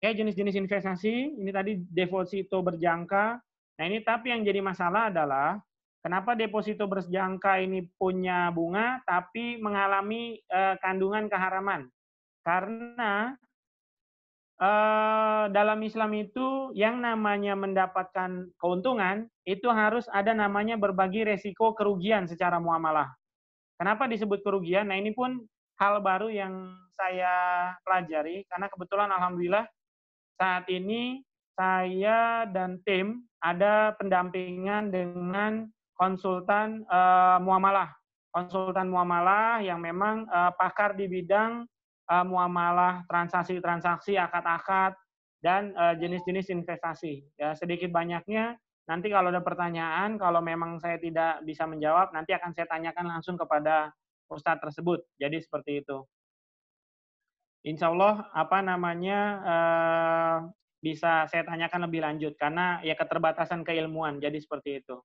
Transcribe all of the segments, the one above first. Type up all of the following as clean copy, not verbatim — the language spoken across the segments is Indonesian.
Ya, jenis-jenis investasi, ini tadi deposito berjangka. Nah, ini tapi yang jadi masalah adalah kenapa deposito berjangka ini punya bunga tapi mengalami kandungan keharaman. Karena dalam Islam itu yang namanya mendapatkan keuntungan itu harus ada namanya berbagi resiko kerugian secara muamalah. Kenapa disebut kerugian? Nah, ini pun hal baru yang saya pelajari karena kebetulan alhamdulillah saat ini saya dan tim ada pendampingan dengan konsultan muamalah. Konsultan muamalah yang memang pakar di bidang muamalah, transaksi-transaksi, akad-akad, dan jenis-jenis investasi. Ya, sedikit banyaknya nanti kalau ada pertanyaan, kalau memang saya tidak bisa menjawab, nanti akan saya tanyakan langsung kepada ustadz tersebut. Jadi seperti itu. Insya Allah apa namanya bisa saya tanyakan lebih lanjut karena ya keterbatasan keilmuan jadi seperti itu.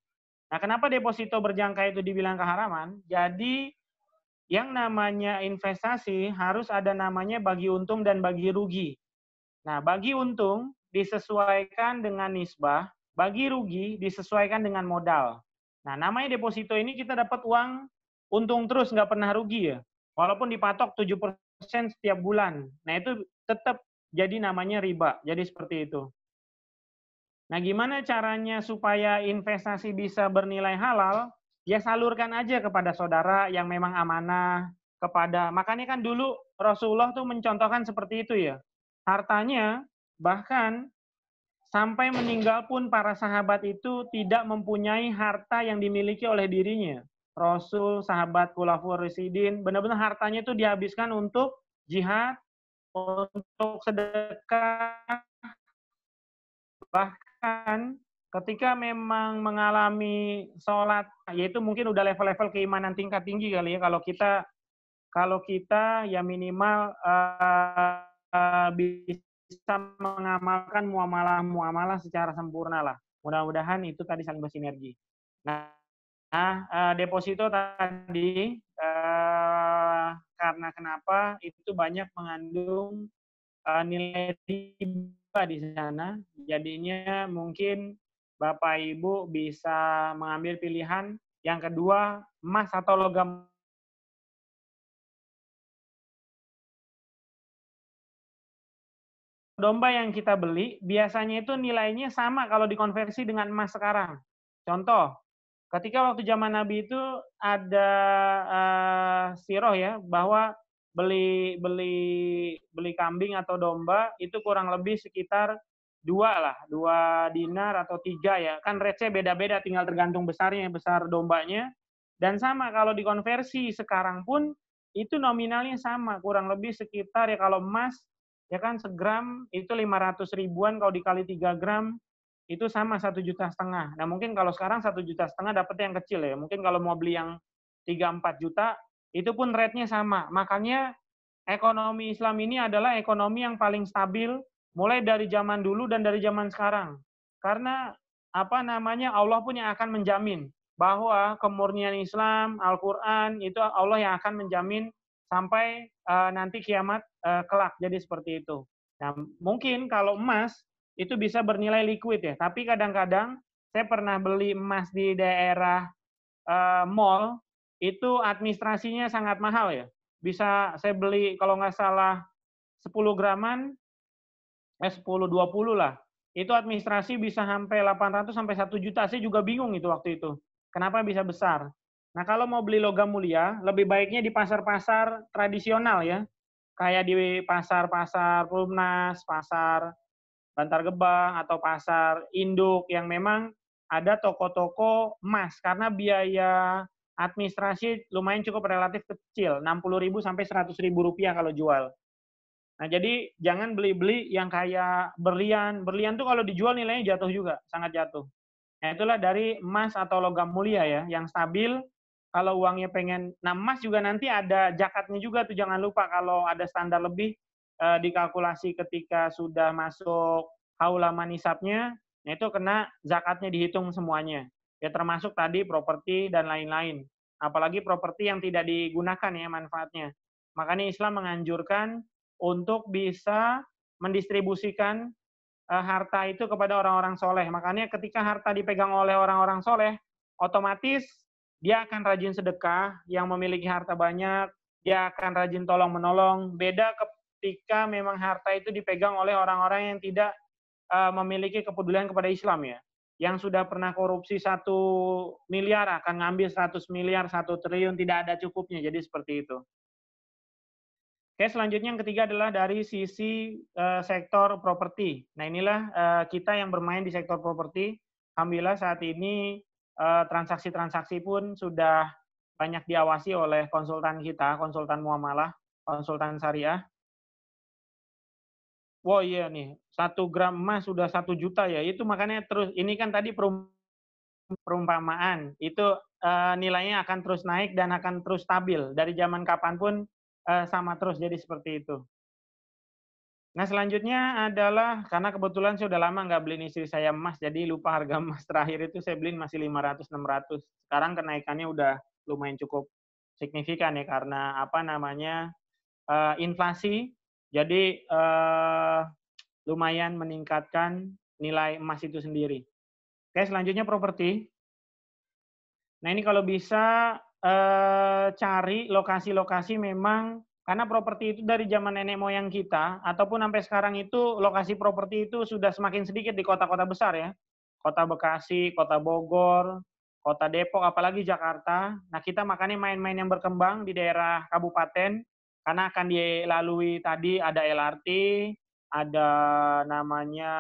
Nah, kenapa deposito berjangka itu dibilang keharaman? Jadi yang namanya investasi harus ada namanya bagi untung dan bagi rugi. Nah, bagi untung disesuaikan dengan nisbah, bagi rugi disesuaikan dengan modal. Nah, namanya deposito ini kita dapat uang untung terus, nggak pernah rugi ya. Walaupun dipatok 7% setiap bulan. Nah, itu tetap jadi namanya riba. Jadi seperti itu. Nah, gimana caranya supaya investasi bisa bernilai halal? Ya salurkan aja kepada saudara yang memang amanah, makanya kan dulu Rasulullah tuh mencontohkan seperti itu ya. Hartanya bahkan sampai meninggal pun para sahabat itu tidak mempunyai harta yang dimiliki oleh dirinya. Rasul, sahabat Khulafaur Rasyidin, benar-benar hartanya itu dihabiskan untuk jihad, untuk sedekah, bahkan ketika memang mengalami sholat, yaitu mungkin udah level-level keimanan tingkat tinggi kali ya, kalau kita ya minimal bisa mengamalkan muamalah-muamalah secara sempurna lah. Mudah-mudahan itu tadi saling bersinergi. Nah, deposito tadi karena kenapa itu banyak mengandung nilai riba di sana. Jadinya mungkin Bapak Ibu bisa mengambil pilihan yang kedua emas atau logam domba yang kita beli biasanya itu nilainya sama kalau dikonversi dengan emas sekarang. Contoh, ketika waktu zaman Nabi itu ada siroh ya bahwa beli beli beli kambing atau domba itu kurang lebih sekitar 2 dinar atau 3 ya. Kan rate-nya beda-beda tinggal tergantung besarnya, besar dombanya. Dan sama kalau dikonversi sekarang pun itu nominalnya sama, kurang lebih sekitar ya kalau emas ya kan segram itu 500 ribuan kalau dikali 3 gram itu sama 1,5 juta. Nah mungkin kalau sekarang 1,5 juta dapetnya yang kecil ya. Mungkin kalau mau beli yang 3-4 juta itu pun rate-nya sama. Makanya ekonomi Islam ini adalah ekonomi yang paling stabil mulai dari zaman dulu dan dari zaman sekarang. Karena apa namanya Allah pun yang akan menjamin bahwa kemurnian Islam, Al-Quran itu Allah yang akan menjamin sampai nanti kiamat kelak. Jadi seperti itu. Nah, mungkin kalau emas itu bisa bernilai liquid ya. Tapi kadang-kadang saya pernah beli emas di daerah mall itu administrasinya sangat mahal ya. Bisa saya beli kalau nggak salah 10 graman, 10-20 lah. Itu administrasi bisa sampai 800 sampai 1 juta. Saya juga bingung itu waktu itu. Kenapa bisa besar? Nah kalau mau beli logam mulia, lebih baiknya di pasar-pasar tradisional ya. Kayak di pasar-pasar Perumnas, pasar Bantar Gebang, atau pasar induk yang memang ada toko-toko emas. Karena biaya administrasi lumayan cukup relatif kecil, 60.000 sampai 100.000 rupiah kalau jual. Nah, jadi jangan beli-beli yang kayak berlian. Berlian tuh kalau dijual nilainya jatuh juga, sangat jatuh. Nah, itulah dari emas atau logam mulia ya, yang stabil. Kalau uangnya pengen, nah emas juga nanti ada zakatnya juga tuh, jangan lupa kalau ada standar lebih dikalkulasi ketika sudah masuk haulaman nisabnya, nah itu kena zakatnya dihitung semuanya. Ya termasuk tadi properti dan lain-lain. Apalagi properti yang tidak digunakan ya manfaatnya. Makanya Islam menganjurkan untuk bisa mendistribusikan harta itu kepada orang-orang soleh. Makanya ketika harta dipegang oleh orang-orang soleh, otomatis dia akan rajin sedekah, yang memiliki harta banyak, dia akan rajin tolong-menolong. Beda ketika memang harta itu dipegang oleh orang-orang yang tidak memiliki kepedulian kepada Islam ya. Yang sudah pernah korupsi 1 miliar akan ngambil 100 miliar, 1 triliun, tidak ada cukupnya. Jadi seperti itu. Oke, selanjutnya yang ketiga adalah dari sisi sektor properti. Nah, inilah kita yang bermain di sektor properti. Alhamdulillah saat ini transaksi-transaksi pun sudah banyak diawasi oleh konsultan kita, konsultan muamalah, konsultan syariah. Wow iya nih, 1 gram emas sudah 1 juta ya. Itu makanya terus, ini kan tadi perumpamaan. Itu nilainya akan terus naik dan akan terus stabil. Dari zaman kapanpun sama terus, jadi seperti itu. Nah selanjutnya adalah, karena kebetulan saya udah lama nggak beliin istri saya emas, jadi lupa harga emas terakhir itu saya beliin masih 500-600. Sekarang kenaikannya udah lumayan cukup signifikan ya, karena apa namanya, inflasi. Jadi lumayan meningkatkan nilai emas itu sendiri. Oke, selanjutnya properti. Nah ini kalau bisa cari lokasi-lokasi memang, karena properti itu dari zaman nenek moyang kita, ataupun sampai sekarang itu lokasi properti itu sudah semakin sedikit di kota-kota besar ya. Kota Bekasi, Kota Bogor, Kota Depok, apalagi Jakarta. Nah kita makanya main-main yang berkembang di daerah kabupaten, karena akan dilalui tadi ada LRT, ada namanya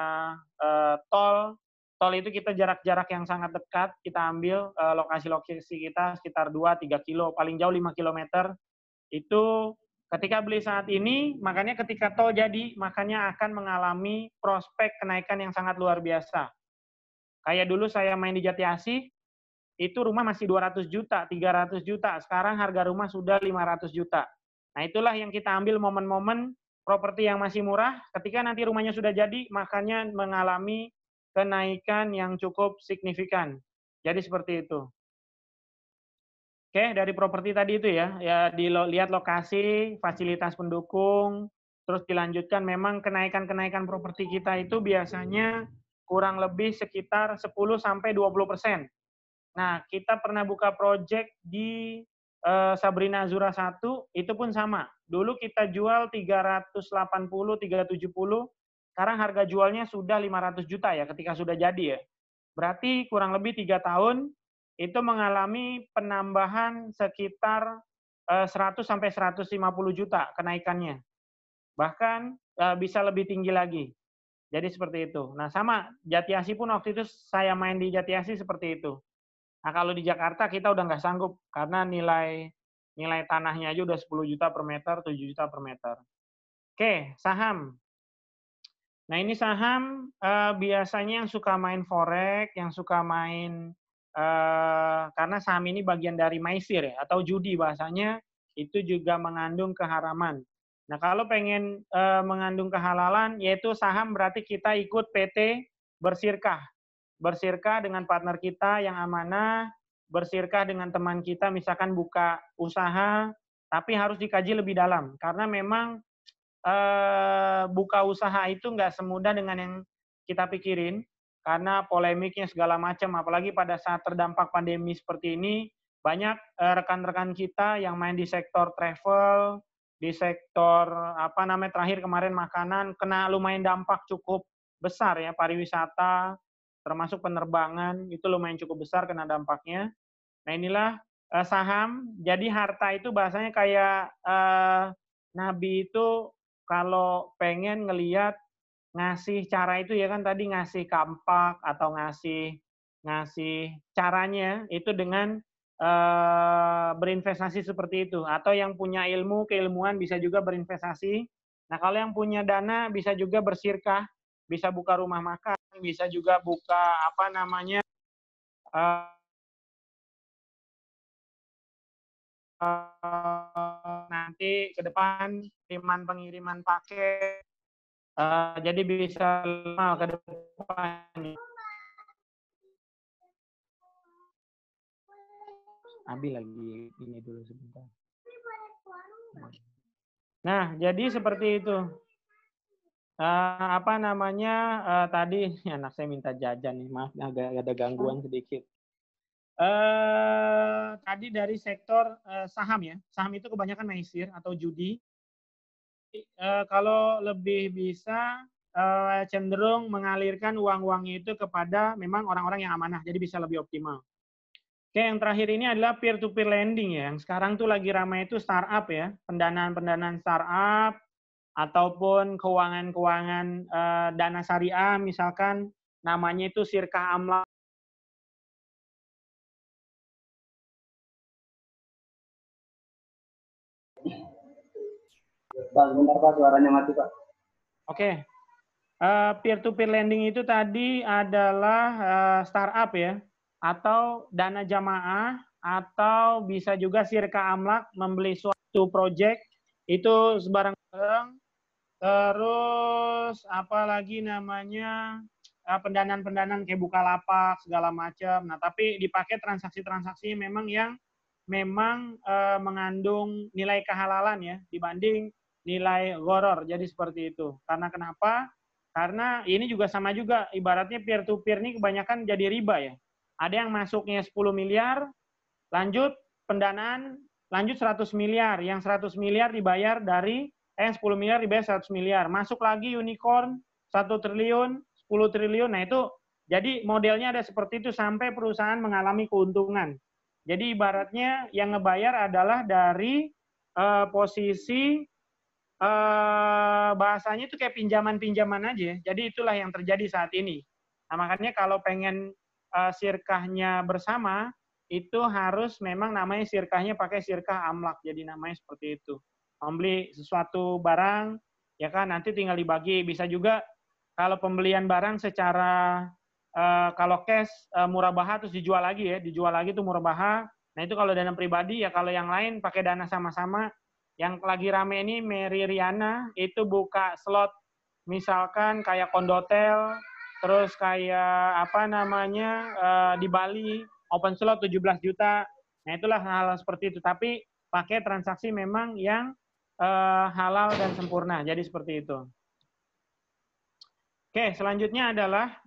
tol. Tol itu kita jarak-jarak yang sangat dekat, kita ambil lokasi-lokasi kita sekitar 2-3 kilo, paling jauh 5 kilometer. Itu ketika beli saat ini, makanya ketika tol jadi, makanya akan mengalami prospek kenaikan yang sangat luar biasa. Kayak dulu saya main di Jati Asih, itu rumah masih 200 juta, 300 juta. Sekarang harga rumah sudah 500 juta. Nah itulah yang kita ambil momen-momen properti yang masih murah. Ketika nanti rumahnya sudah jadi, makanya mengalami kenaikan yang cukup signifikan. Jadi seperti itu. Oke, dari properti tadi itu ya, dilihat lokasi, fasilitas pendukung, terus dilanjutkan memang kenaikan-kenaikan properti kita itu biasanya kurang lebih sekitar 10-20%. Nah, kita pernah buka project di Sabrina Azura 1, itu pun sama. Dulu kita jual 380, 370, sekarang harga jualnya sudah 500 juta ya ketika sudah jadi ya. Berarti kurang lebih 3 tahun itu mengalami penambahan sekitar 100 sampai 150 juta kenaikannya. Bahkan bisa lebih tinggi lagi. Jadi seperti itu. Nah, sama Jati Asih pun waktu itu saya main di Jati Asih seperti itu. Nah, kalau di Jakarta kita udah nggak sanggup karena nilai tanahnya aja udah 10 juta per meter, 7 juta per meter. Oke, saham. Nah, ini saham biasanya yang suka main forex, yang suka main karena saham ini bagian dari maisir ya, atau judi bahasanya, itu juga mengandung keharaman. Nah, kalau pengen mengandung kehalalan, yaitu saham berarti kita ikut PT bersirkah. Bersirkah dengan partner kita yang amanah, bersirkah dengan teman kita, misalkan buka usaha, tapi harus dikaji lebih dalam. Karena memang buka usaha itu nggak semudah dengan yang kita pikirin, karena polemiknya segala macam, apalagi pada saat terdampak pandemi seperti ini, banyak rekan-rekan kita yang main di sektor travel, di sektor apa namanya terakhir kemarin makanan, kena lumayan dampak cukup besar ya, pariwisata, termasuk penerbangan, itu lumayan cukup besar kena dampaknya. Nah inilah saham, jadi harta itu bahasanya kayak Nabi itu kalau pengen ngelihat ngasih cara itu ya kan tadi ngasih kampak atau ngasih ngasih caranya itu dengan berinvestasi seperti itu, atau yang punya ilmu keilmuan bisa juga berinvestasi. Nah kalau yang punya dana bisa juga bersirkah, bisa buka rumah makan, bisa juga buka apa namanya nanti ke depan pengiriman paket, jadi bisa lama ke depan. Abi lagi ini dulu sebentar. Nah, jadi seperti itu. Apa namanya, tadi anak saya minta jajan nih, maaf agak ada gangguan sedikit. Tadi dari sektor, saham ya, saham itu kebanyakan meisir atau judi. Kalau lebih bisa, cenderung mengalirkan uang-uangnya itu kepada memang orang-orang yang amanah, jadi bisa lebih optimal. Oke, yang terakhir ini adalah peer to peer lending ya, yang sekarang tuh lagi ramai itu startup ya, pendanaan-pendanaan startup ataupun keuangan-keuangan, dana syariah misalkan namanya itu Sirkah Amlak. Pak, bentar Pak, suaranya mati Pak. Oke, peer to peer lending itu tadi adalah, startup ya, atau dana jamaah, atau bisa juga Sirkah Amlak membeli suatu project itu sebarang-barang. Terus apalagi namanya, pendanaan-pendanaan kayak Bukalapak segala macam. Nah, tapi dipakai transaksi-transaksi memang yang memang, mengandung nilai kehalalan ya dibanding nilai gharar. Jadi seperti itu. Karena kenapa? Karena ini juga sama juga ibaratnya peer to peer ini kebanyakan jadi riba ya. Ada yang masuknya 10 miliar, lanjut pendanaan lanjut 100 miliar, yang 100 miliar dibayar dari 10 miliar dibayar 100 miliar, masuk lagi unicorn 1 triliun, 10 triliun. Nah itu jadi modelnya ada seperti itu sampai perusahaan mengalami keuntungan. Jadi ibaratnya yang ngebayar adalah dari posisi bahasanya itu kayak pinjaman-pinjaman aja. Jadi itulah yang terjadi saat ini. Nah, makanya kalau pengen sirkahnya bersama, itu harus memang namanya sirkahnya pakai sirkah amlak. Jadi namanya seperti itu. Membeli sesuatu barang, ya kan nanti tinggal dibagi. Bisa juga kalau pembelian barang secara kalau cash murabaha terus dijual lagi ya, dijual lagi itu murabaha. Nah itu kalau dana pribadi ya, kalau yang lain pakai dana sama-sama. Yang lagi rame ini Mary Riana itu buka slot misalkan kayak Kondotel, terus kayak apa namanya di Bali open slot 17 juta. Nah itulah hal seperti itu. Tapi pakai transaksi memang yang halal dan sempurna. Jadi seperti itu. Oke, selanjutnya adalah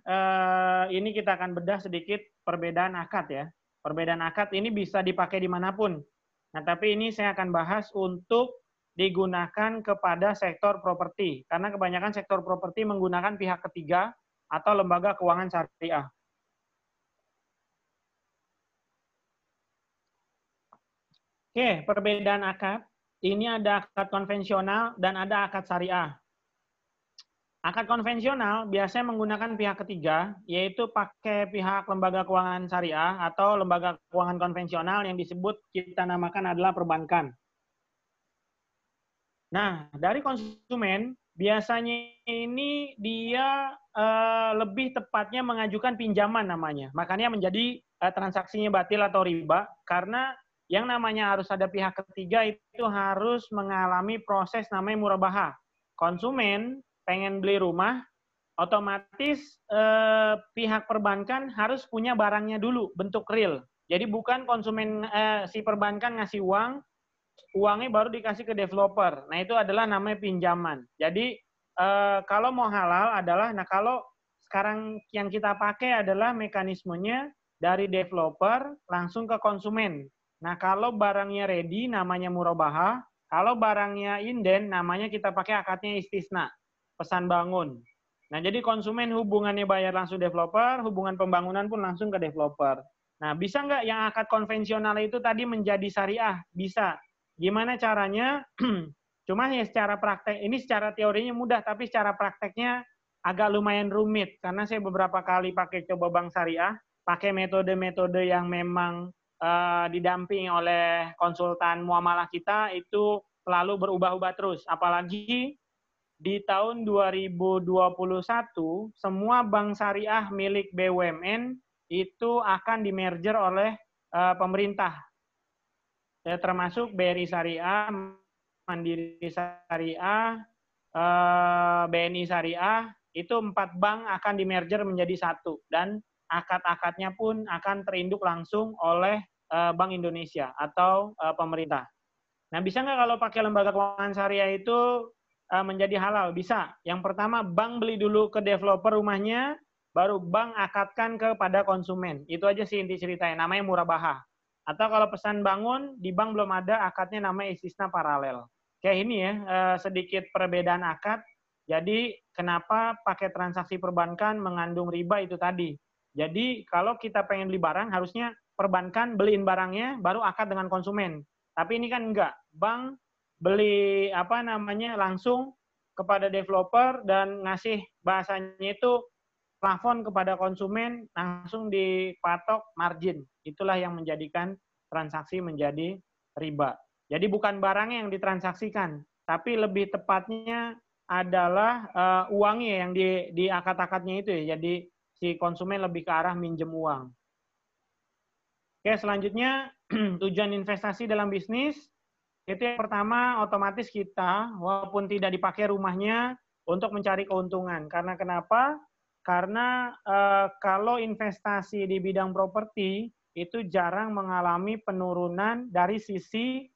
ini kita akan bedah sedikit perbedaan akad ya. Perbedaan akad ini bisa dipakai dimanapun. Nah, tapi ini saya akan bahas untuk digunakan kepada sektor properti. Karena kebanyakan sektor properti menggunakan pihak ketiga atau lembaga keuangan syariah. Oke, perbedaan akad. Ini ada akad konvensional dan ada akad syariah. Akad konvensional biasanya menggunakan pihak ketiga, yaitu pakai pihak lembaga keuangan syariah atau lembaga keuangan konvensional yang disebut kita namakan adalah perbankan. Nah, dari konsumen biasanya ini dia lebih tepatnya mengajukan pinjaman namanya. Makanya menjadi transaksinya batil atau riba karena yang namanya harus ada pihak ketiga itu harus mengalami proses namanya murabaha. Konsumen pengen beli rumah, otomatis pihak perbankan harus punya barangnya dulu bentuk real. Jadi bukan konsumen si perbankan ngasih uang, uangnya baru dikasih ke developer. Nah itu adalah namanya pinjaman. Jadi kalau mau halal adalah, nah kalau sekarang yang kita pakai adalah mekanismenya dari developer langsung ke konsumen. Nah kalau barangnya ready namanya murabaha, kalau barangnya inden namanya kita pakai akadnya istisna, pesan bangun. Nah jadi konsumen hubungannya bayar langsung developer, hubungan pembangunan pun langsung ke developer. Nah bisa nggak yang akad konvensional itu tadi menjadi syariah? Bisa. Gimana caranya? Cuma ya secara praktek, ini secara teorinya mudah, tapi secara prakteknya agak lumayan rumit. Karena saya beberapa kali pakai coba bank syariah, pakai metode-metode yang memang didampingi oleh konsultan muamalah kita, itu selalu berubah-ubah terus. Apalagi di tahun 2021, semua bank syariah milik BUMN itu akan dimerger oleh pemerintah. Termasuk BRI Syariah, Mandiri Syariah, BNI Syariah, itu 4 bank akan dimerger menjadi satu. Dan akad-akadnya pun akan terinduk langsung oleh Bank Indonesia atau pemerintah. Nah, bisa nggak kalau pakai lembaga keuangan syariah itu menjadi halal? Bisa. Yang pertama, bank beli dulu ke developer rumahnya, baru bank akadkan kepada konsumen. Itu aja sih inti ceritanya, namanya murabahah. Atau kalau pesan bangun, di bank belum ada, akadnya namanya istisna paralel. Kayak ini ya, sedikit perbedaan akad. Jadi kenapa pakai transaksi perbankan mengandung riba itu tadi. Jadi kalau kita pengen beli barang, harusnya perbankan beliin barangnya, baru akad dengan konsumen. Tapi ini kan enggak. Bank beli langsung kepada developer dan ngasih bahasanya itu plafon kepada konsumen, langsung dipatok margin. Itulah yang menjadikan transaksi menjadi riba. Jadi bukan barangnya yang ditransaksikan, tapi lebih tepatnya adalah uangnya yang di akad-akadnya itu ya. Jadi si konsumen lebih ke arah minjem uang. Oke, selanjutnya tujuan investasi dalam bisnis. Itu yang pertama, otomatis kita walaupun tidak dipakai rumahnya untuk mencari keuntungan. Karena kenapa? Karena kalau investasi di bidang properti itu jarang mengalami penurunan dari sisi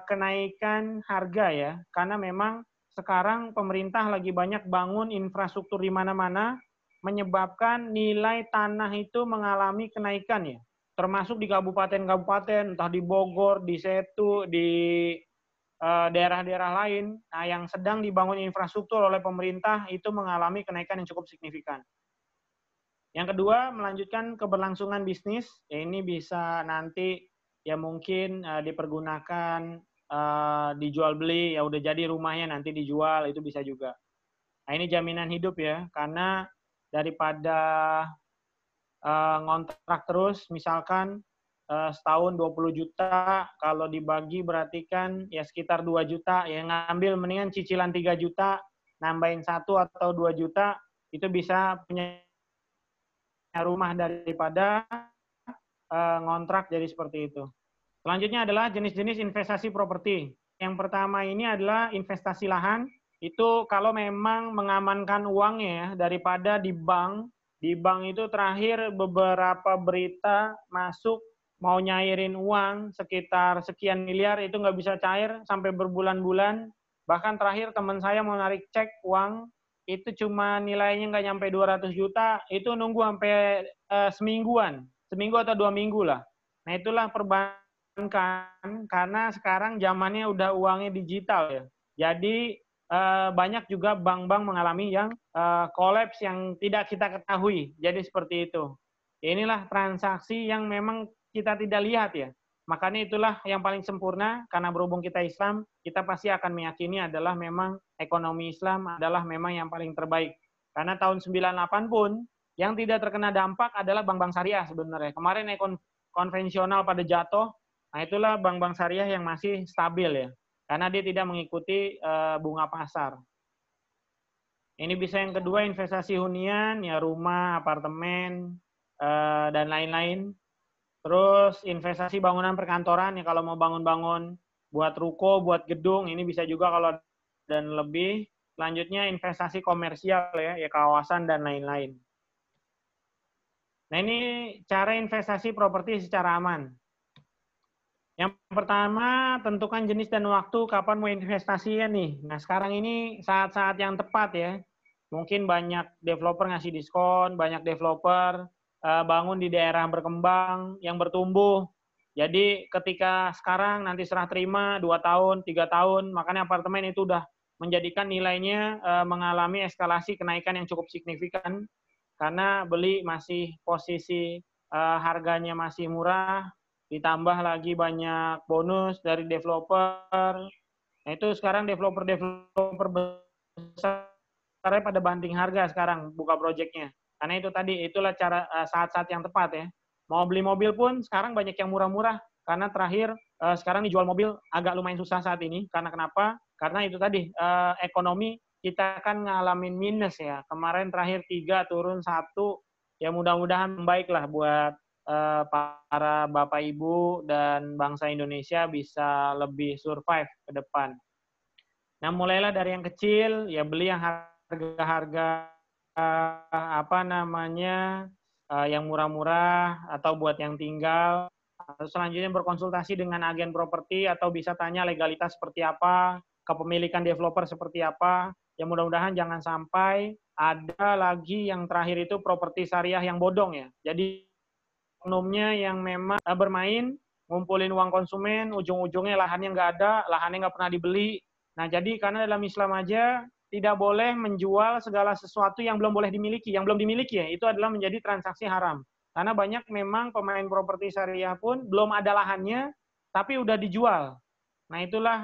kenaikan harga ya. Karena memang sekarang pemerintah lagi banyak bangun infrastruktur di mana-mana, menyebabkan nilai tanah itu mengalami kenaikan ya. Termasuk di kabupaten-kabupaten, entah di Bogor, di Setu, di daerah-daerah lain, nah yang sedang dibangun infrastruktur oleh pemerintah itu mengalami kenaikan yang cukup signifikan. Yang kedua, melanjutkan keberlangsungan bisnis. Ya, ini bisa nanti ya mungkin dipergunakan dijual beli, ya udah jadi rumahnya nanti dijual, itu bisa juga. Nah ini jaminan hidup ya, karena daripada ngontrak terus, misalkan setahun 20 juta, kalau dibagi berarti kan ya sekitar 2 juta, ya ngambil mendingan cicilan 3 juta, nambahin 1 atau 2 juta, itu bisa punya rumah daripada ngontrak jadi seperti itu. Selanjutnya adalah jenis-jenis investasi properti. Yang pertama ini adalah investasi lahan, itu kalau memang mengamankan uangnya ya, daripada di bank itu terakhir beberapa berita masuk mau nyairin uang sekitar sekian miliar itu nggak bisa cair sampai berbulan-bulan. Bahkan terakhir teman saya mau narik cek uang itu cuma nilainya nggak nyampe 200 juta, itu nunggu sampai semingguan, seminggu atau 2 minggu lah. Nah itulah perbankan karena sekarang zamannya udah uangnya digital ya. Jadi banyak juga bank-bank mengalami yang kolaps yang tidak kita ketahui. Jadi seperti itu. Inilah transaksi yang memang kita tidak lihat ya. Makanya itulah yang paling sempurna, karena berhubung kita Islam, kita pasti akan meyakini adalah memang ekonomi Islam adalah memang yang paling terbaik. Karena tahun 98 pun, yang tidak terkena dampak adalah bank-bank syariah sebenarnya. Kemarin konvensional pada jatuh, nah itulah bank-bank syariah yang masih stabil ya. Karena dia tidak mengikuti bunga pasar. Ini bisa yang kedua investasi hunian, ya rumah, apartemen, dan lain-lain. Terus investasi bangunan perkantoran, ya kalau mau bangun-bangun buat ruko, buat gedung, ini bisa juga kalau dan lebih. Selanjutnya investasi komersial ya kawasan dan lain-lain. Nah ini cara investasi properti secara aman. Yang pertama, tentukan jenis dan waktu kapan mau investasinya nih. Nah, sekarang ini saat-saat yang tepat ya. Mungkin banyak developer ngasih diskon, banyak developer bangun di daerah berkembang, yang bertumbuh. Jadi ketika sekarang nanti serah terima 2 tahun, 3 tahun, makanya apartemen itu udah menjadikan nilainya mengalami eskalasi kenaikan yang cukup signifikan. Karena beli masih posisi harganya masih murah, ditambah lagi banyak bonus dari developer. Nah itu sekarang developer besar pada banting harga sekarang buka proyeknya. Karena itu tadi, itulah cara saat-saat yang tepat ya. Mau beli mobil pun sekarang banyak yang murah-murah. Karena terakhir sekarang dijual mobil agak lumayan susah saat ini. Karena kenapa? Karena itu tadi, ekonomi kita kan ngalamin minus ya. Kemarin terakhir 3 turun 1. Ya mudah-mudahan baiklah buat para Bapak Ibu dan bangsa Indonesia bisa lebih survive ke depan. Nah, mulailah dari yang kecil, ya beli yang harga-harga yang murah-murah atau buat yang tinggal. Selanjutnya berkonsultasi dengan agen properti atau bisa tanya legalitas seperti apa. kepemilikan developer seperti apa. Ya mudah-mudahan jangan sampai ada lagi yang terakhir itu properti syariah yang bodong ya. Jadi oknumnya yang memang bermain, ngumpulin uang konsumen, ujung-ujungnya lahannya nggak ada, lahannya nggak pernah dibeli. Nah jadi karena dalam Islam aja tidak boleh menjual segala sesuatu yang belum boleh dimiliki, yang belum dimiliki ya, itu adalah menjadi transaksi haram. Karena banyak memang pemain properti syariah pun belum ada lahannya, tapi udah dijual. Nah itulah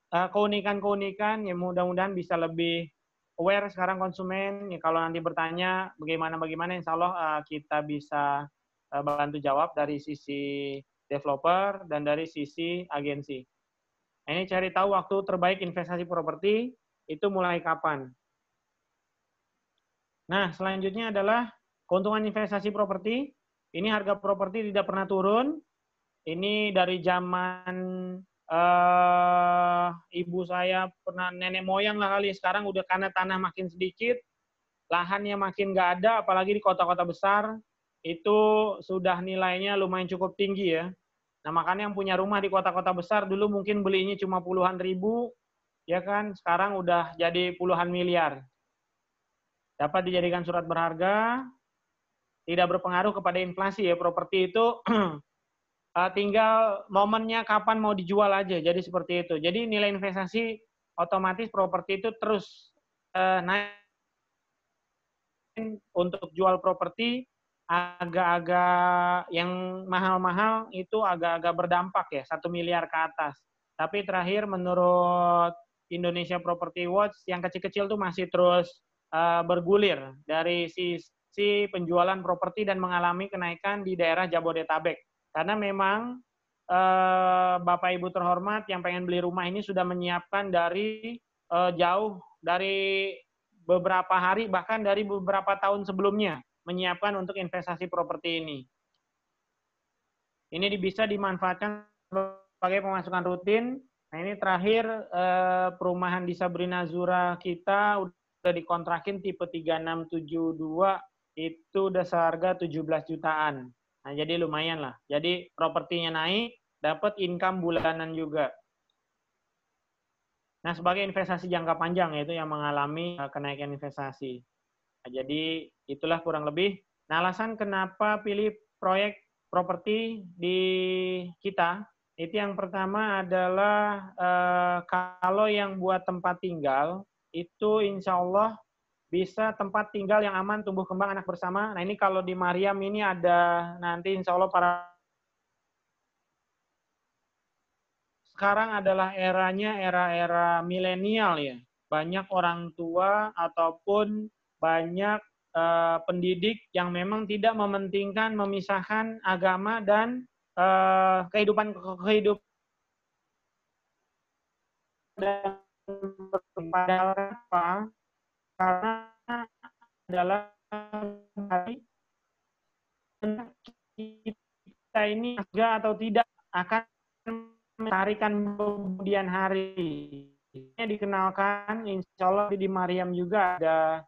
keunikan-keunikan yang mudah-mudahan bisa lebih aware sekarang konsumen. Ya, kalau nanti bertanya bagaimana, insya Allah kita bisa bantu jawab dari sisi developer dan dari sisi agensi. Nah, ini cari tahu waktu terbaik investasi properti itu mulai kapan. Nah, selanjutnya adalah keuntungan investasi properti. Ini harga properti tidak pernah turun. Ini dari zaman ibu saya pernah, nenek moyang lah kali. Sekarang udah karena tanah makin sedikit, lahannya makin nggak ada, apalagi di kota-kota besar, itu sudah nilainya lumayan cukup tinggi ya. Nah makanya yang punya rumah di kota-kota besar dulu mungkin belinya cuma puluhan ribu, ya kan? Sekarang udah jadi puluhan miliar. Dapat dijadikan surat berharga, tidak berpengaruh kepada inflasi ya. Properti itu tinggal momennya kapan mau dijual aja. Jadi seperti itu. Jadi nilai investasi otomatis properti itu terus naik. Untuk jual properti agak-agak yang mahal-mahal itu agak-agak berdampak ya, 1 miliar ke atas. Tapi terakhir menurut Indonesia Property Watch yang kecil-kecil tuh masih terus bergulir dari sisi penjualan properti dan mengalami kenaikan di daerah Jabodetabek. Karena memang Bapak Ibu terhormat yang pengen beli rumah ini sudah menyiapkan dari jauh dari beberapa hari bahkan dari beberapa tahun sebelumnya menyiapkan untuk investasi properti ini. Ini bisa dimanfaatkan sebagai pemasukan rutin. Nah ini terakhir perumahan di Sabrina Zura kita udah dikontrakin tipe 3672 itu udah seharga 17 jutaan. Nah jadi lumayan lah. Jadi propertinya naik, dapat income bulanan juga. Nah, sebagai investasi jangka panjang yaitu yang mengalami kenaikan investasi. Nah, jadi itulah kurang lebih. Nah, alasan kenapa pilih proyek properti di kita itu yang pertama adalah kalau yang buat tempat tinggal itu insya Allah bisa tempat tinggal yang aman, tumbuh kembang anak bersama. Nah ini kalau di Mariam ini ada nanti insya Allah para sekarang adalah eranya era-era milenial ya. Banyak orang tua ataupun banyak pendidik yang memang tidak mementingkan memisahkan agama dan kehidupan dan padahal apa? Karena adalah kita ini enggak atau tidak akan mentarikan kemudian hari. Ini dikenalkan, insya Allah di Mariam juga ada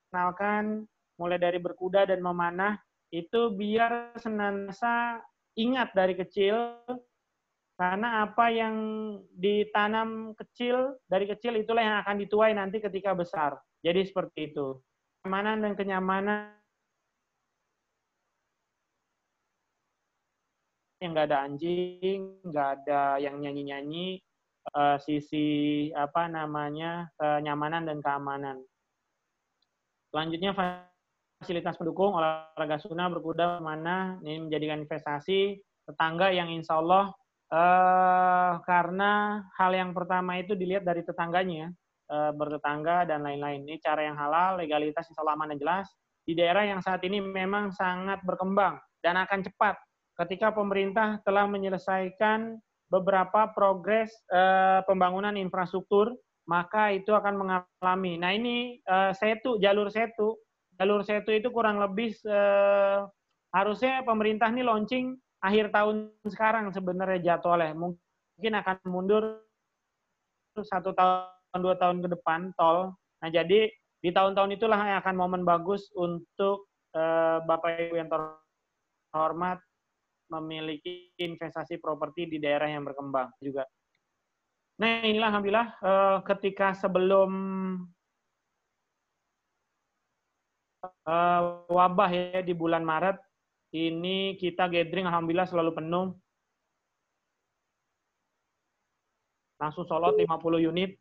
kenalkan mulai dari berkuda dan memanah itu biar senantiasa ingat dari kecil karena apa yang ditanam kecil dari kecil itulah yang akan dituai nanti ketika besar. Jadi seperti itu. Keamanan dan kenyamanan yang nggak ada anjing, nggak ada yang nyanyi-nyanyi, sisi apa namanya kenyamanan dan keamanan. Selanjutnya fasilitas pendukung olahraga sunnah berkuda mana ini menjadikan investasi tetangga yang insya Allah karena hal yang pertama itu dilihat dari tetangganya bertetangga dan lain-lain. Ini cara yang halal, legalitas insya Allah aman dan jelas. Di daerah yang saat ini memang sangat berkembang dan akan cepat ketika pemerintah telah menyelesaikan beberapa progres pembangunan infrastruktur, maka itu akan mengalami. Nah ini jalur setu itu kurang lebih harusnya pemerintah ini launching akhir tahun sekarang sebenarnya jadwalnya. Mungkin akan mundur 1 tahun 2 tahun ke depan tol. Nah jadi di tahun-tahun itulah yang akan momen bagus untuk Bapak Ibu yang terhormat memiliki investasi properti di daerah yang berkembang juga. Nah, inilah alhamdulillah ketika sebelum wabah ya di bulan Maret, ini kita gathering alhamdulillah selalu penuh. Langsung solot 50 unit.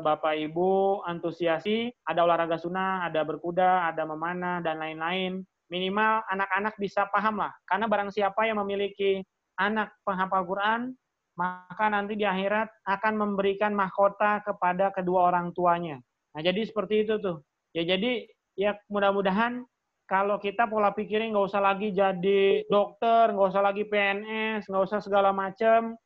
Bapak Ibu antusiasi, ada olahraga sunnah, ada berkuda, ada memanah, dan lain-lain. Minimal anak-anak bisa paham lah. Karena barang siapa yang memiliki anak penghafal Quran, maka nanti di akhirat akan memberikan mahkota kepada kedua orang tuanya. Nah, jadi seperti itu tuh. Ya, jadi ya mudah-mudahan kalau kita pola pikirnya nggak usah lagi jadi dokter, nggak usah lagi PNS, nggak usah segala macam,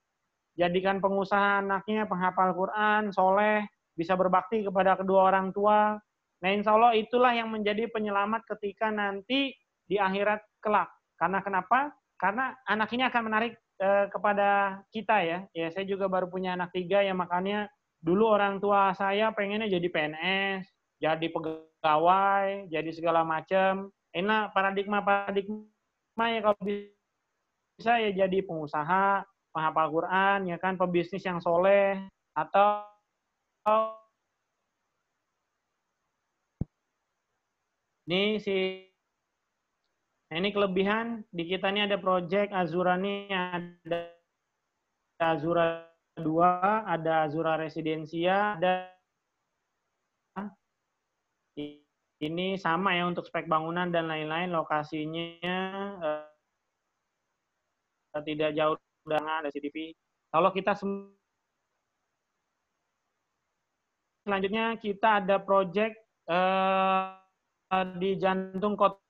jadikan pengusaha anaknya penghafal Quran, soleh, bisa berbakti kepada kedua orang tua. Nah, insya Allah itulah yang menjadi penyelamat ketika nanti di akhirat kelak. Karena kenapa? Karena anak ini akan menarik kepada kita ya. Ya, saya juga baru punya anak 3 ya, makanya dulu orang tua saya pengennya jadi PNS, jadi pegawai, jadi segala macam. Enak paradigma ya, kalau bisa ya jadi pengusaha, penghafal Quran, ya kan, pebisnis yang soleh, atau ini ini kelebihan di kita ini ada project Azura nih, ada Azura 2, ada Azura Residensia, ada ini sama ya untuk spek bangunan dan lain-lain, lokasinya tidak jauh dengan ada CCTV. Kalau kita selanjutnya kita ada project di jantung kota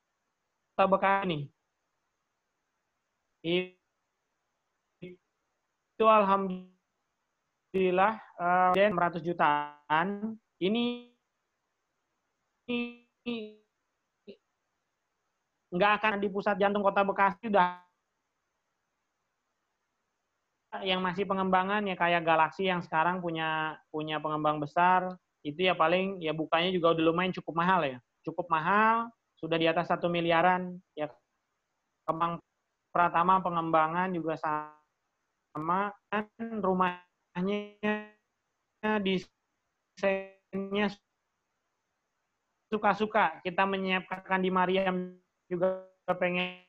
Bekasi. Itu alhamdulillah 600 jutaan. Ini nggak akan di pusat jantung kota Bekasi, udah yang masih pengembangan ya kayak Galaxy yang sekarang punya pengembang besar, itu ya paling ya bukanya juga udah lumayan cukup mahal ya. Cukup mahal, sudah di atas 1 miliaran ya. Kemang Pratama pengembangan juga sama, kan rumahnya desainnya suka-suka. Kita menyiapkan di Mariam juga pengen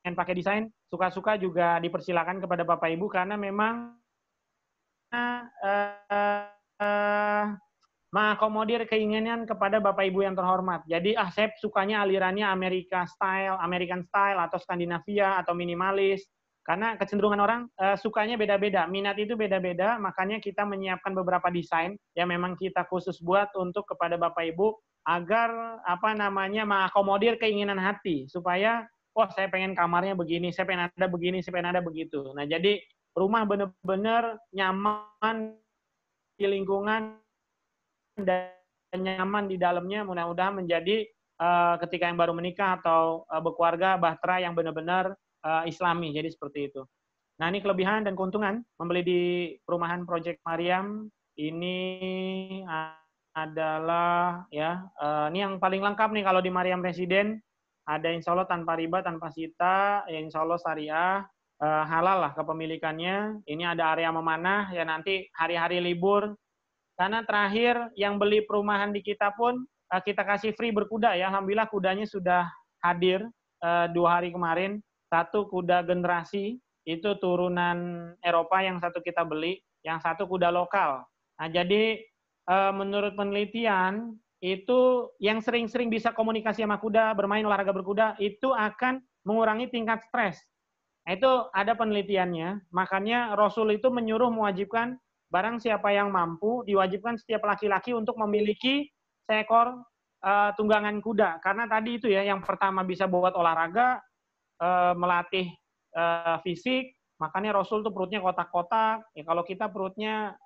pakai desain, suka-suka juga dipersilakan kepada Bapak Ibu, karena memang mengakomodir keinginan kepada Bapak Ibu yang terhormat. Jadi saya sukanya alirannya American style atau Skandinavia atau minimalis. Karena kecenderungan orang sukanya beda-beda, minat itu beda-beda, makanya kita menyiapkan beberapa desain yang memang kita khusus buat untuk kepada Bapak Ibu agar mengakomodir keinginan hati, supaya saya pengen kamarnya begini, saya pengen ada begini, saya pengen ada begitu. Nah, jadi rumah benar-benar nyaman di lingkungan dan nyaman di dalamnya, mudah-mudahan menjadi ketika yang baru menikah atau berkeluarga bahtera yang benar-benar Islami. Jadi seperti itu. Nah, ini kelebihan dan keuntungan membeli di perumahan Project Mariam. Ini adalah ya ini yang paling lengkap nih kalau di Mariam Residen. Ada insya Allah tanpa riba, tanpa sita, ya insya Allah syariah, halal lah kepemilikannya. Ini ada area memanah ya, nanti hari-hari libur. Karena terakhir yang beli perumahan di kita pun kita kasih free berkuda ya. Alhamdulillah kudanya sudah hadir 2 hari kemarin. 1 kuda generasi, itu turunan Eropa, yang 1 kita beli, yang 1 kuda lokal. Nah, jadi menurut penelitian itu yang sering-sering bisa komunikasi sama kuda, bermain olahraga berkuda, itu akan mengurangi tingkat stres. Nah, itu ada penelitiannya. Makanya Rasul itu menyuruh mewajibkan barang siapa yang mampu, diwajibkan setiap laki-laki untuk memiliki seekor tunggangan kuda. Karena tadi itu ya, yang pertama bisa buat olahraga, melatih fisik, makanya Rasul tuh perutnya kotak-kotak. Ya kalau kita perutnya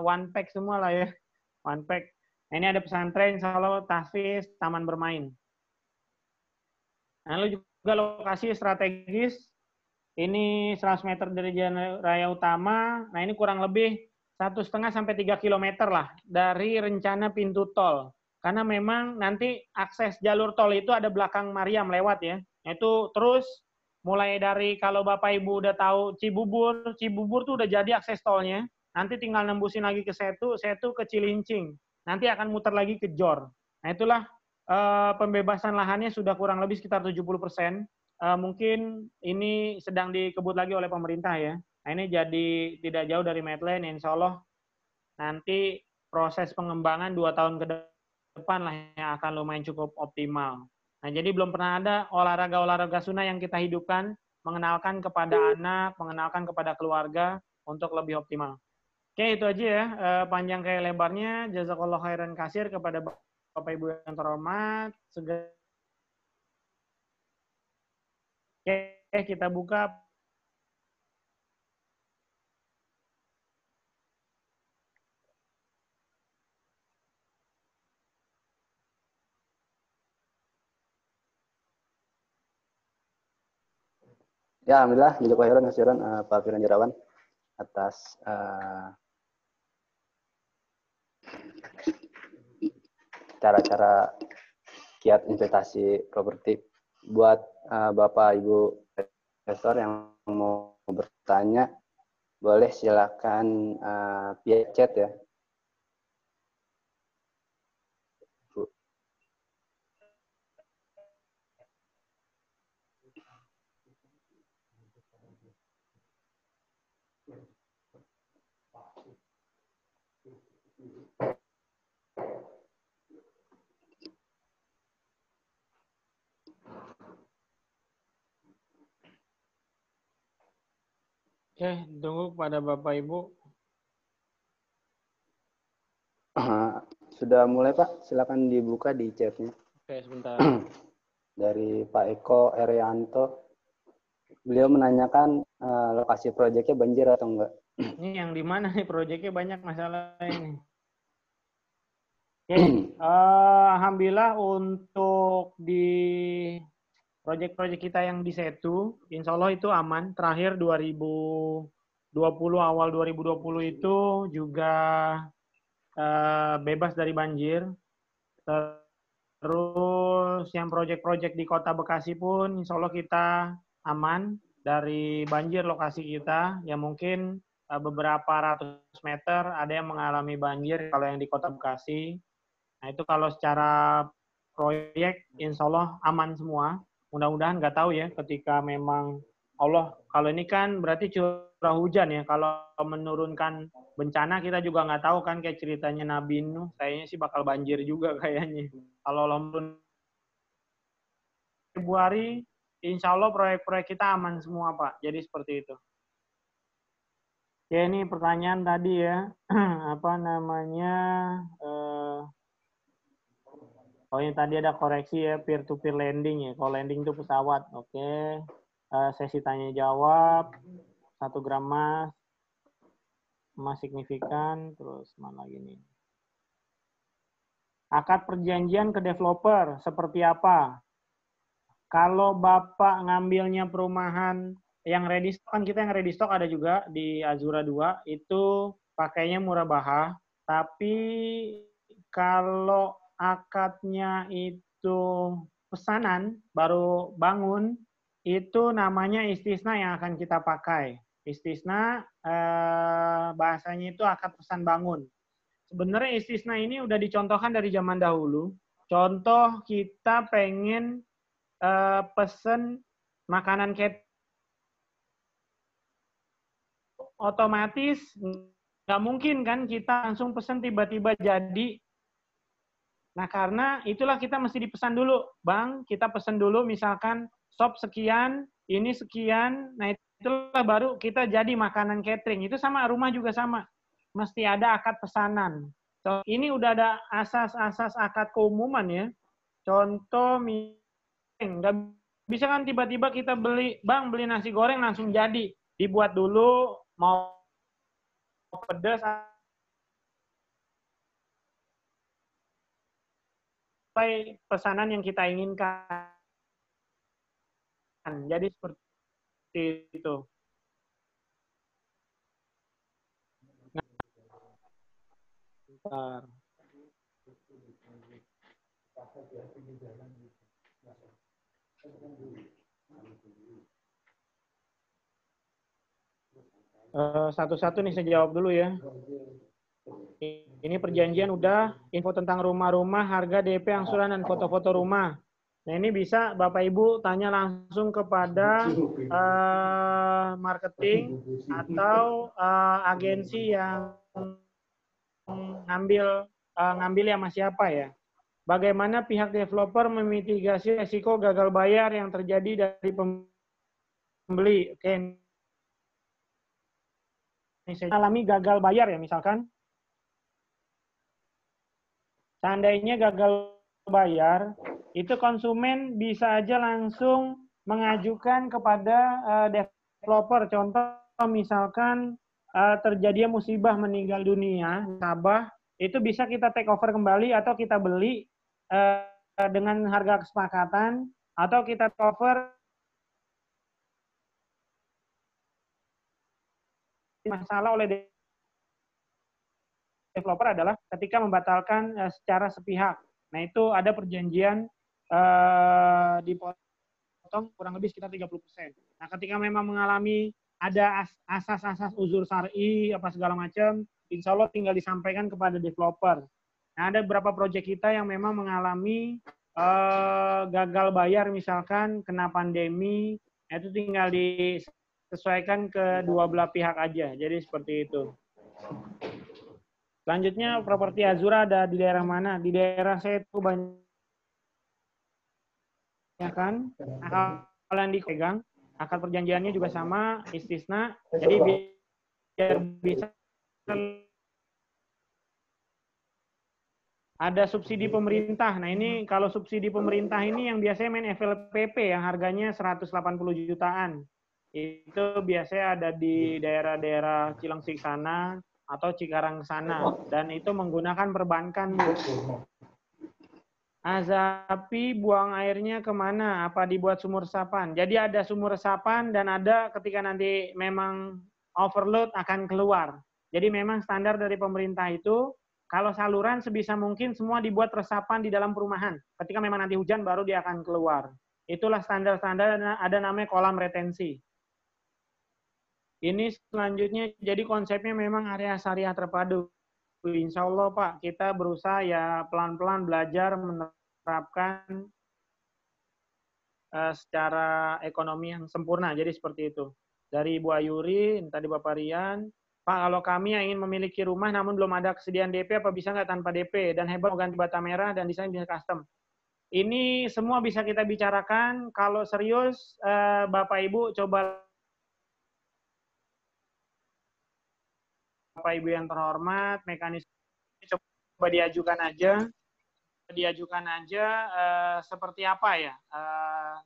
one pack semua lah ya, one pack. Nah, ini ada pesantren, insya Allah tahfiz, taman bermain. Nah, lalu juga lokasi strategis. Ini 100 meter dari jalan raya utama. Nah, ini kurang lebih 1,5 sampai 3 km lah dari rencana pintu tol. Karena memang nanti akses jalur tol itu ada belakang Mariam lewat ya. Itu terus mulai dari kalau Bapak Ibu udah tahu Cibubur tuh udah jadi akses tolnya. Nanti tinggal nembusin lagi ke Setu ke Cilincing. Nanti akan muter lagi ke Jor. Nah itulah pembebasan lahannya sudah kurang lebih sekitar 70%. Mungkin ini sedang dikebut lagi oleh pemerintah ya. Nah ini jadi tidak jauh dari Medland, insya Allah nanti proses pengembangan 2 tahun ke depan lah yang akan lumayan cukup optimal. Nah, jadi belum pernah ada olahraga-olahraga sunnah yang kita hidupkan, mengenalkan kepada anak, mengenalkan kepada keluarga untuk lebih optimal. Oke, itu aja ya, panjang kayak lebarnya. Jazakallah khairan kasir kepada Bapak Ibu yang terhormat. Oke, kita buka. Ya, alhamdulillah, jazakallahu khairan Pak Firman Jarawan atas cara-cara kiat investasi properti. Buat Bapak Ibu investor yang mau bertanya, boleh silakan via chat ya. Oke, tunggu kepada Bapak Ibu. Sudah mulai Pak, silakan dibuka di chatnya. Oke, sebentar. Dari Pak Eko Erianto, beliau menanyakan lokasi proyeknya banjir atau enggak. Ini yang di mana nih proyeknya banyak masalah ini. Oke, alhamdulillah untuk di proyek-proyek kita yang di Setu, insya Allah itu aman. Terakhir 2020, awal 2020 itu juga bebas dari banjir. Terus yang proyek-proyek di Kota Bekasi pun insya Allah kita aman dari banjir lokasi kita. Ya mungkin beberapa ratus meter ada yang mengalami banjir kalau yang di Kota Bekasi. Nah itu kalau secara proyek insya Allah aman semua. Mudah-mudahan nggak tahu ya ketika memang Allah, kalau ini kan berarti curah hujan ya. Kalau menurunkan bencana kita juga nggak tahu kan kayak ceritanya Nabi Nuh, kayaknya sih bakal banjir juga kayaknya. Kalau Allah menurun Februari, insya Allah proyek-proyek kita aman semua Pak. Jadi seperti itu. Oke, ini pertanyaan tadi ya, apa namanya? Oh ini tadi ada koreksi ya, peer-to-peer lending ya. Kalau lending itu pesawat, oke. Sesi tanya jawab, 1 gram emas signifikan, terus mana lagi nih? Akad perjanjian ke developer, seperti apa? Kalau Bapak ngambilnya perumahan yang ready stock, kan kita yang ready stock ada juga di Azura 2, itu pakainya murah bahah. Tapi kalau akadnya itu pesanan, baru bangun, itu namanya istisna yang akan kita pakai. Istisna bahasanya itu akad pesan bangun. Sebenarnya istisna ini udah dicontohkan dari zaman dahulu. Contoh kita pengen pesen makanan catering, otomatis nggak mungkin kan kita langsung pesen tiba-tiba jadi. Nah karena itulah kita mesti dipesan dulu, Bang, kita pesen dulu misalkan sop sekian, ini sekian, nah itulah baru kita jadi makanan catering. Itu sama rumah juga sama, mesti ada akad pesanan. So, ini udah ada asas-asas akad keumuman ya. Contoh nggak bisa kan tiba-tiba kita beli, Bang beli nasi goreng langsung jadi. Dibuat dulu, mau pedas, sampai pesanan yang kita inginkan. Jadi seperti itu. Bentar. Satu-satu nih saya jawab dulu ya. Ini perjanjian udah, info tentang rumah-rumah, harga DP, angsuran, dan foto-foto rumah. Nah ini bisa Bapak Ibu tanya langsung kepada marketing atau agensi yang ngambil yang masih apa ya. Bagaimana pihak developer memitigasi resiko gagal bayar yang terjadi dari pembeli. Oke, ini saya alami gagal bayar ya misalkan. Seandainya gagal bayar, itu konsumen bisa aja langsung mengajukan kepada developer. Contoh misalkan terjadi musibah meninggal dunia, nasabah, itu bisa kita take over kembali atau kita beli dengan harga kesepakatan, atau kita cover masalah oleh developer adalah ketika membatalkan secara sepihak. Nah, itu ada perjanjian dipotong kurang lebih sekitar 30%. Nah, ketika memang mengalami ada asas-asas uzur syar'i apa segala macam, insya Allah tinggal disampaikan kepada developer. Nah, ada beberapa proyek kita yang memang mengalami gagal bayar misalkan kena pandemi, itu tinggal disesuaikan ke dua belah pihak aja. Jadi seperti itu. Selanjutnya properti Azura ada di daerah mana? Di daerah saya itu banyak kan. Nah, kalau yang dipegang, akad perjanjiannya juga sama, istisna. Jadi biar bisa ada subsidi pemerintah. Nah ini kalau subsidi pemerintah ini yang biasanya main FLPP yang harganya 180 jutaan. Itu biasanya ada di daerah-daerah Cilengsi sana atau Cikarang sana, dan itu menggunakan perbankan. Azapi buang airnya kemana? Apa dibuat sumur resapan? Jadi ada sumur resapan dan ada ketika nanti memang overload akan keluar. Jadi memang standar dari pemerintah itu kalau saluran sebisa mungkin semua dibuat resapan di dalam perumahan. Ketika memang nanti hujan baru dia akan keluar. Itulah standar-standar, ada namanya kolam retensi. Ini selanjutnya, jadi konsepnya memang area syariah terpadu. Insya Allah Pak, kita berusaha ya pelan-pelan belajar menerapkan secara ekonomi yang sempurna. Jadi seperti itu. Dari Ibu Ayuri, tadi Bapak Rian, Pak kalau kami yang ingin memiliki rumah namun belum ada kesediaan DP, apa bisa nggak tanpa DP? Dan hebat ganti bata merah dan desain bisa custom. Ini semua bisa kita bicarakan. Kalau serius, Bapak Ibu coba Bapak Ibu yang terhormat, mekanisme coba diajukan aja seperti apa ya,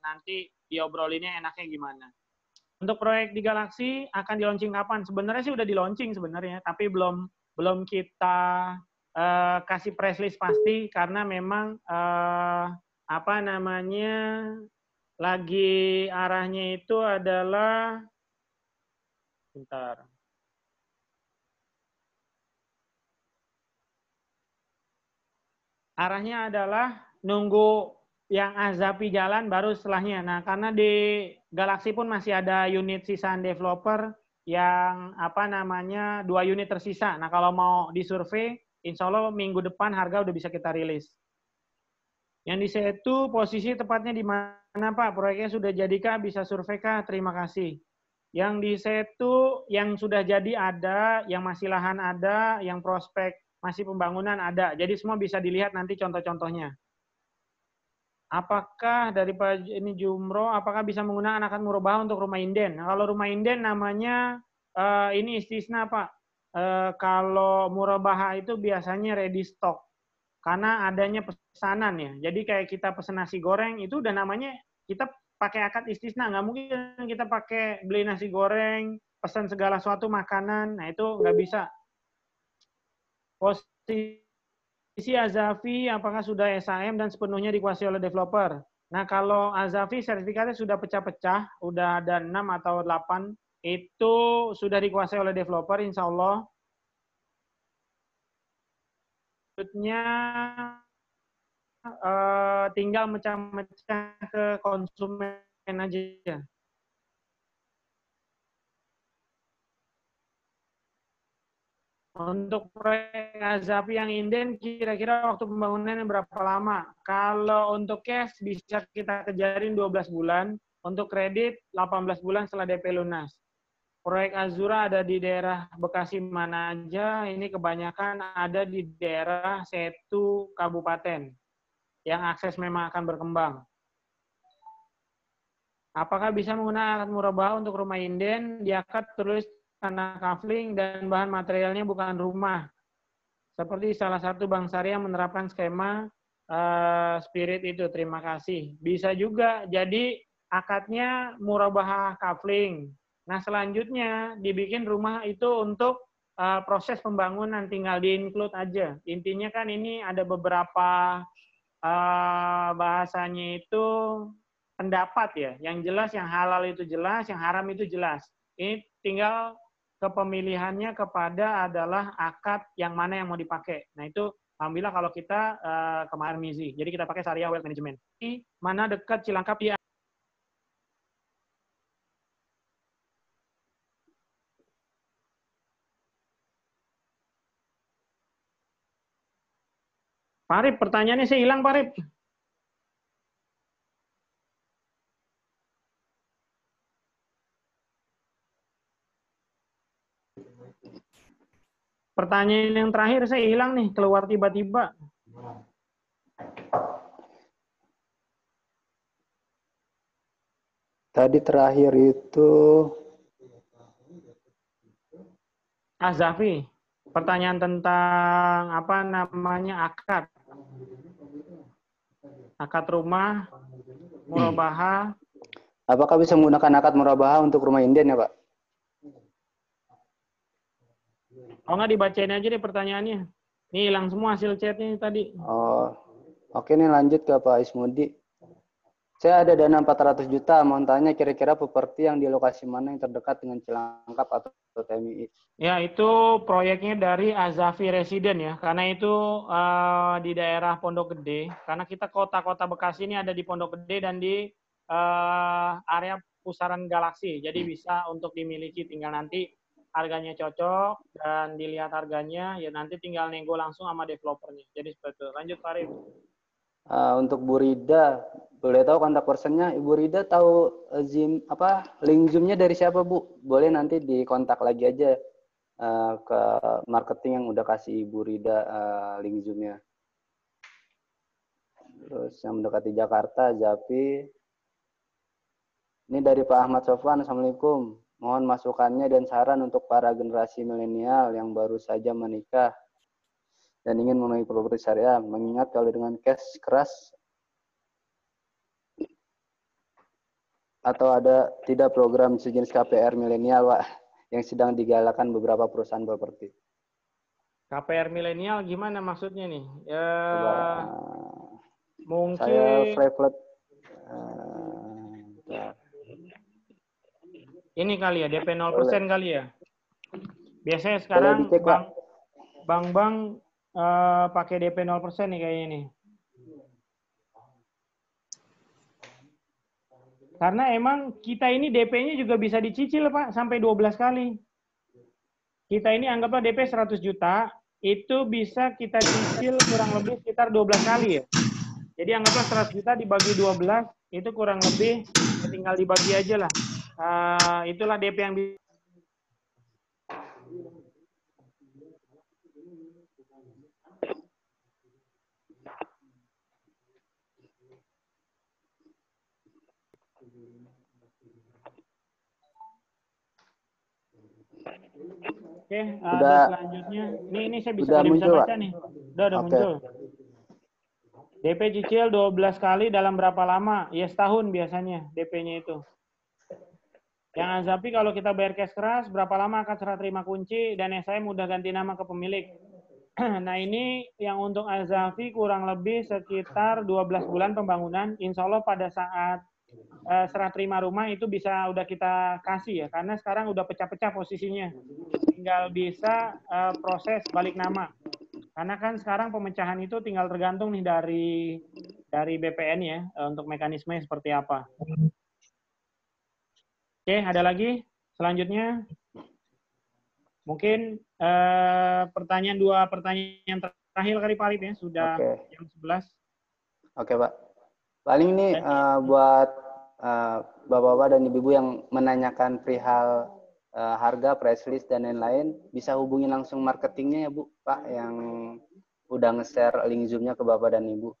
nanti diobrolinnya enaknya gimana. Untuk proyek di Galaxy akan di launching kapan? Sebenarnya sih udah di launching sebenarnya, tapi belum kita kasih press list pasti karena memang apa namanya lagi arahnya itu adalah bentar. Arahnya adalah nunggu yang Azapi jalan baru setelahnya. Nah, karena di Galaxy pun masih ada unit sisaan developer yang apa namanya 2 unit tersisa. Nah, kalau mau disurvei, insya Allah minggu depan harga udah bisa kita rilis. Yang di Setu posisi tepatnya di mana Pak? Proyeknya sudah jadi kah? Bisa survei kah? Terima kasih. Yang di Setu yang sudah jadi ada, yang masih lahan ada, yang prospek masih pembangunan ada. Jadi semua bisa dilihat nanti contoh-contohnya. Apakah dari Pak ini Jumro, apakah bisa menggunakan akad murabahah untuk rumah inden? Nah, kalau rumah inden namanya ini istisna Pak. Kalau murabahah itu biasanya ready stock. Karena adanya pesanan ya. Jadi kayak kita pesan nasi goreng itu udah namanya kita pakai akad istisna. Nggak mungkin kita pakai beli nasi goreng, pesan segala suatu makanan. Nah itu nggak bisa. Posisi Azafi apakah sudah SAM dan sepenuhnya dikuasai oleh developer? Nah kalau Azafi sertifikatnya sudah pecah-pecah, udah ada 6 atau 8, itu sudah dikuasai oleh developer insya Allah. Selanjutnya tinggal mecah-mecah ke konsumen aja. Untuk proyek Azafi yang inden, kira-kira waktu pembangunannya berapa lama? Kalau untuk cash bisa kita kejarin 12 bulan, untuk kredit 18 bulan setelah DP lunas. Proyek Azura ada di daerah Bekasi mana aja, ini kebanyakan ada di daerah Setu Kabupaten, yang akses memang akan berkembang. Apakah bisa menggunakan akad murabahah untuk rumah inden? Di akad tulis tanah kafling dan bahan materialnya bukan rumah. Seperti salah satu bank syariah menerapkan skema spirit itu. Terima kasih. Bisa juga jadi akadnya murabahah kafling. Nah, selanjutnya dibikin rumah itu untuk proses pembangunan, tinggal di-include aja. Intinya kan ini ada beberapa bahasanya itu pendapat ya. Yang jelas, yang halal itu jelas, yang haram itu jelas. Ini tinggal kepemilihannya kepada adalah akad yang mana yang mau dipakai. Nah itu alhamdulillah kalau kita kemarin Mizi. Jadi kita pakai Syariah Wealth Management. Di mana dekat Cilangkap ya. Parip, pertanyaannya saya hilang Parip. Pertanyaan yang terakhir saya hilang nih, keluar tiba-tiba. Tadi terakhir itu Azafi, pertanyaan tentang apa namanya akad. Akad rumah, murabahah. apakah bisa menggunakan akad murabahah untuk rumah inden ya Pak? Oh nggak dibacain aja deh pertanyaannya. Ini hilang semua hasil chatnya tadi. Oh, oke nih lanjut ke Pak Ismudi. Saya ada dana 400 juta, mau tanya kira-kira properti yang di lokasi mana yang terdekat dengan Cilangkap atau TMI? Ya, itu proyeknya dari Azafi Residen ya, karena itu di daerah Pondok Gede. Karena kita kota-kota Bekasi ini ada di Pondok Gede dan di area pusaran galaksi. Jadi bisa untuk dimiliki, tinggal nanti harganya cocok dan dilihat harganya, ya nanti tinggal nego langsung sama developernya. Jadi seperti itu. Lanjut Pak Arif. Untuk Bu Rida, boleh tahu kontak personnya? Ibu Rida tahu link Zoom-nya dari siapa Bu? Boleh nanti dikontak lagi aja ke marketing yang udah kasih Ibu Rida link Zoom-nya. Terus yang mendekati Jakarta, Zapi. Ini dari Pak Ahmad Sofwan, Assalamualaikum. Mohon masukannya dan saran untuk para generasi milenial yang baru saja menikah dan ingin memenuhi properti syariah, mengingat kalau dengan cash keras atau ada tidak program sejenis KPR milenial, Pak, yang sedang digalakan beberapa perusahaan properti. KPR milenial gimana maksudnya nih? Coba, Mungkin saya private. ini kali ya, DP 0% kali ya. Biasanya sekarang dicek, bank pakai DP 0% nih kayaknya nih. Karena emang kita ini DP-nya juga bisa dicicil, Pak, sampai 12 kali. Kita ini anggaplah DP 100 juta, itu bisa kita cicil kurang lebih sekitar 12 kali ya. Jadi anggaplah 100 juta dibagi 12, itu kurang lebih tinggal dibagi aja lah. Itulah DP yang bisa. Oke, selanjutnya. Ini saya udah bisa baca nih. Udah muncul. DP cicil 12 kali dalam berapa lama? Ya setahun biasanya DP-nya itu. Yang Azafi kalau kita bayar cash keras, berapa lama akan serah terima kunci dan SIM mudah ganti nama ke pemilik. Nah ini yang untuk Azafi kurang lebih sekitar 12 bulan pembangunan. Insya Allah pada saat serah terima rumah itu bisa udah kita kasih ya. Karena sekarang udah pecah-pecah posisinya. Tinggal bisa proses balik nama. Karena kan sekarang pemecahan itu tinggal tergantung nih dari BPN ya untuk mekanisme seperti apa. Oke, ada lagi selanjutnya. Mungkin dua pertanyaan terakhir kali Pak Arif ya, sudah jam 11. Oke, Pak. Paling ini buat Bapak-Bapak dan Ibu-Ibu yang menanyakan perihal harga, price list, dan lain-lain, bisa hubungi langsung marketingnya ya, Bu, Pak, yang udah nge-share link Zoom-nya ke Bapak dan Ibu.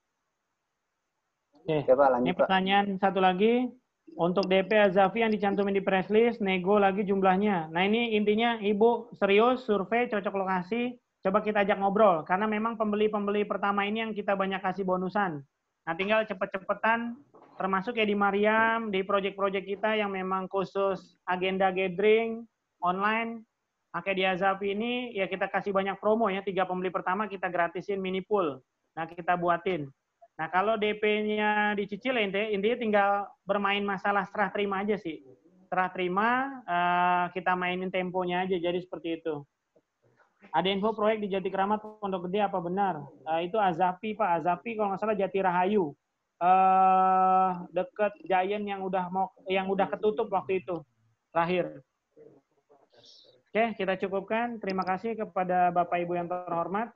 Oke, Pak, lanjut, ini pertanyaan Pak. Satu lagi. Untuk DP Azafi yang dicantumin di press list, nego lagi jumlahnya. Nah, ini intinya Ibu serius, survei, cocok lokasi, coba kita ajak ngobrol. Karena memang pembeli-pembeli pertama ini yang kita banyak kasih bonusan. Nah, tinggal cepet-cepetan, termasuk ya di Mariam, di project-project kita yang memang khusus agenda gathering, online. Pakai di Azafi ini, ya kita kasih banyak promo ya. 3 pembeli pertama kita gratisin mini pool. Nah, kita buatin. Nah, kalau DP-nya dicicil, intinya tinggal bermain masalah serah terima aja sih. Serah terima, kita mainin temponya aja, jadi seperti itu. Ada info proyek di Jati Kramat, Pondok Gede, apa benar? Itu Azapi, Pak. Azapi kalau nggak salah Jati Rahayu. Deket Giant yang udah ketutup waktu itu, terakhir. Oke, kita cukupkan. Terima kasih kepada Bapak Ibu yang terhormat.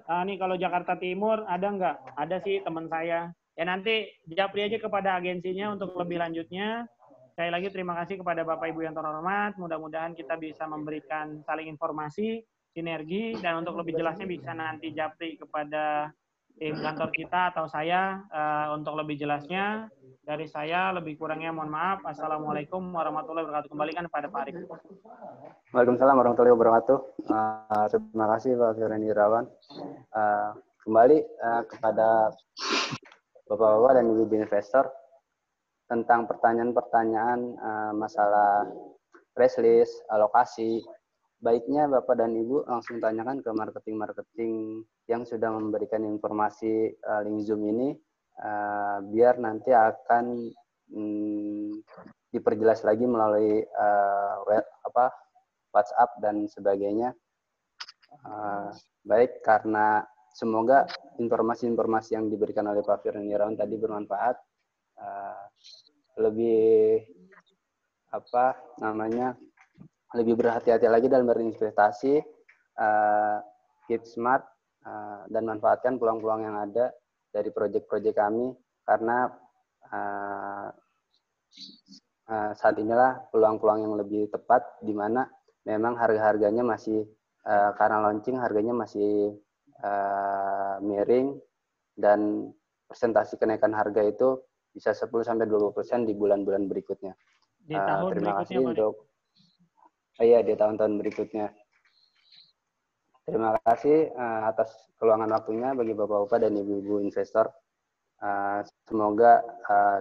Ini kalau Jakarta Timur ada nggak? Ada sih teman saya. Ya nanti japri aja kepada agensinya untuk lebih lanjutnya. Sekali lagi terima kasih kepada Bapak Ibu yang terhormat. Mudah-mudahan kita bisa memberikan saling informasi, sinergi, dan untuk lebih jelasnya bisa nanti japri kepada tim kantor kita atau saya untuk lebih jelasnya. Dari saya lebih kurangnya mohon maaf. Assalamualaikum warahmatullahi wabarakatuh. Kembalikan kepada Pak Arif. Waalaikumsalam warahmatullahi wabarakatuh. Terima kasih Pak Firman Irawan. Kembali kepada Bapak-Bapak dan Ibu investor tentang pertanyaan-pertanyaan masalah press list, alokasi. Baiknya Bapak dan Ibu langsung tanyakan ke marketing-marketing yang sudah memberikan informasi link Zoom ini, biar nanti akan diperjelas lagi melalui WhatsApp dan sebagainya. Baik, karena semoga informasi-informasi yang diberikan oleh Pak Firman Irawan tadi bermanfaat, lebih lebih berhati-hati lagi dalam berinvestasi, keep smart, dan manfaatkan peluang-peluang yang ada dari proyek-proyek kami, karena saat inilah peluang-peluang yang lebih tepat, di mana memang harga-harganya masih karena launching harganya masih miring, dan persentase kenaikan harga itu bisa 10-20% di bulan-bulan berikutnya. Di tahun terima berikutnya, kasih untuk di tahun-tahun berikutnya. Terima kasih atas keluangan waktunya bagi Bapak-Bapak dan Ibu-Ibu investor. Semoga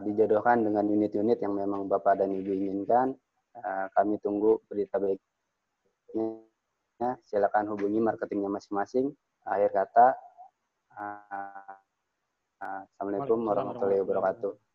dijodohkan dengan unit-unit yang memang Bapak dan Ibu inginkan. Kami tunggu berita baiknya. Silakan hubungi marketingnya masing-masing. Akhir kata, Assalamualaikum warahmatullahi wabarakatuh.